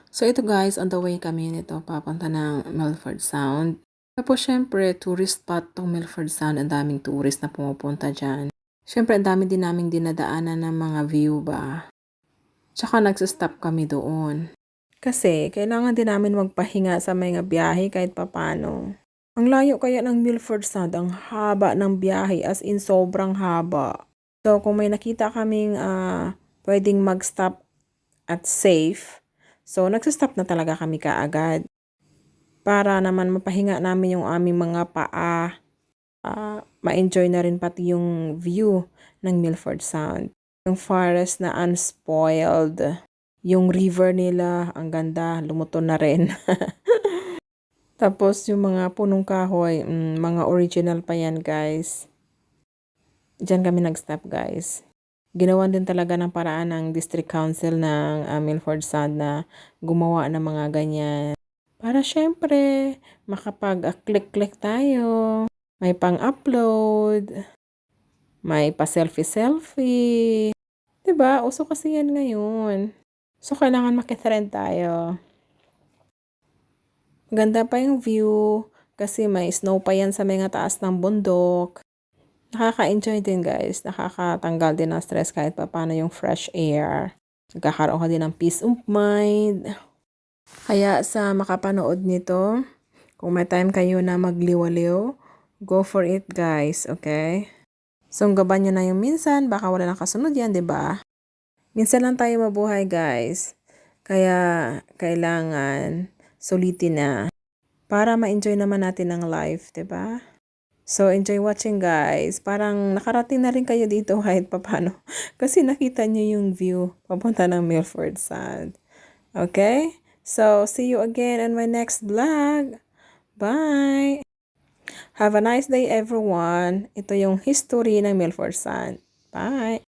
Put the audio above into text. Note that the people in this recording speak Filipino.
So ito guys, on the way kami nito papunta ng Milford Sound. Tapos syempre, tourist spot tong Milford Sound. Ang daming tourist na pumupunta dyan. Syempre, ang dami din naming dinadaanan ng mga view ba. Tsaka nagsistop kami doon. Kasi kailangan din namin magpahinga sa mga biyahe kahit papano. Ang layo kaya ng Milford Sound, ang haba ng biyahe, as in sobrang haba. So kung may nakita kaming pwedeng mag-stop at safe, so nagsistop na talaga kami kaagad. Para naman mapahinga namin yung aming mga paa. Ma-enjoy na rin pati yung view ng Milford Sound. Yung forest na unspoiled. Yung river nila, ang ganda, lumuton na rin. Tapos yung mga punong kahoy, mga original pa yan guys. Diyan kami nag-stop guys. Ginawan din talaga ng paraan ng District Council ng Milford Sound na gumawa ng mga ganyan. Para syempre, makapag-click-click tayo. May pang-upload. May pa-selfie-selfie. Diba? Uso kasi yan ngayon. So, kailangan makitrend tayo. Ganda pa yung view kasi may snow pa yan sa mga taas ng bundok. Nakaka-enjoy din guys. Nakakatanggal din ng stress kahit pa paano yung fresh air. Nagkakaroon ka din ng peace of mind. Kaya sa makapanood nito, kung may time kayo na magliwaliw, go for it guys, okay? Sunggaban nyo na yung minsan, baka wala nang kasunod yan, di ba? Minsan lang tayo mabuhay guys. Kaya kailangan sulitin na para ma-enjoy naman natin ang life, 'di ba? So enjoy watching guys. Parang nakarating na rin kayo dito kahit papano kasi nakita niyo yung view papunta ng Milford Sound. Okay? So see you again in my next vlog. Bye. Have a nice day everyone. Ito yung history ng Milford Sound. Bye.